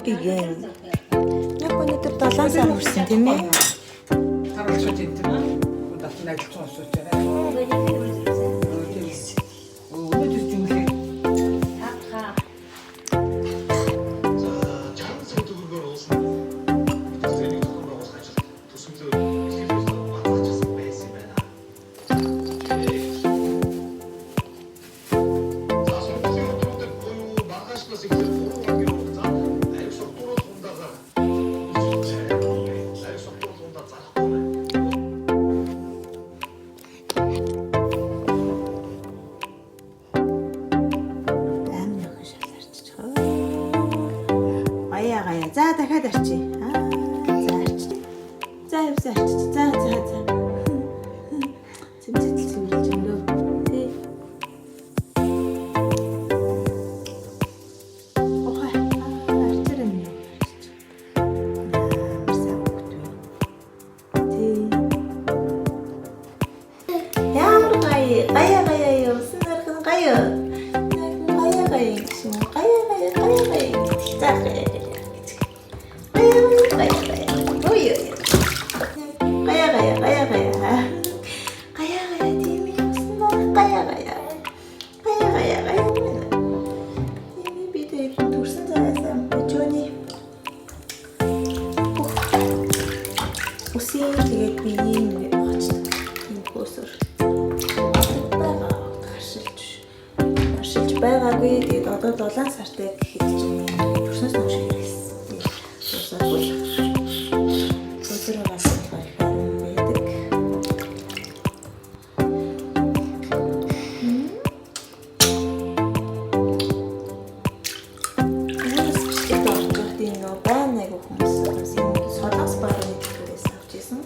гэгэн. Яг өнөөдөр 7 сар хүрсэн тийм ээ. Харагчд энэ удаа найзлах сонсож байна. Өнөөдөр жинхэнэ За дахиад арчи. За арчи. За явж арчи. За. Цэмцэл цэвэрлж өндөө. Тий. Охой. Арчирэн юу? Марсаа өгдөө. Тий. Ямар гая явсан нархан гая. Гая гэсэн. Гая. За гая. Байгаагүй тэгээд одоо 7 сартай гэхэд чинь төрснөөс нь шиг ирсэн. Уусаагүй. Өдрөөс болохоор их харин байдаг. Яагаад ч орж тийм нөө байна айгу хүмүүс юм солонгос барууны төлөөс авч ирсэн.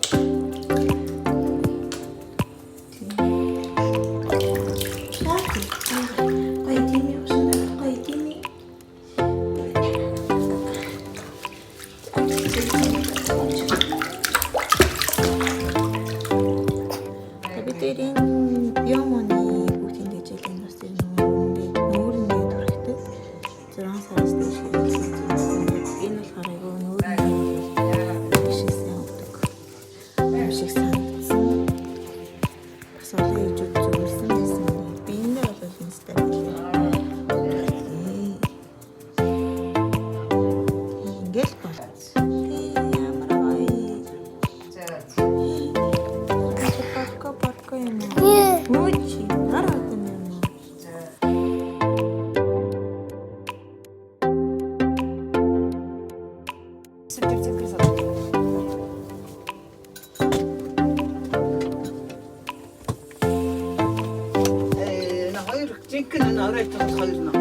Жинхэнэ оройтой хоёр нөө.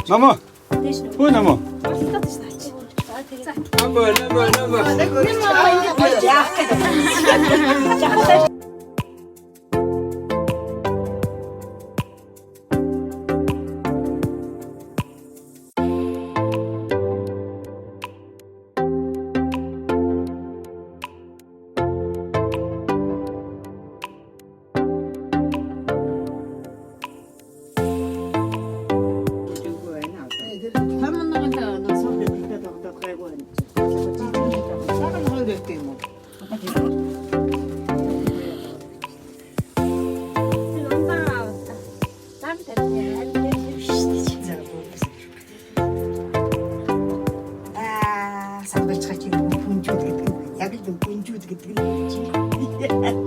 Намаа. Хөө намаа. самбарч хачиг бүнжүүд гэдэг. Яг л бүнжүүд гэдэг нь.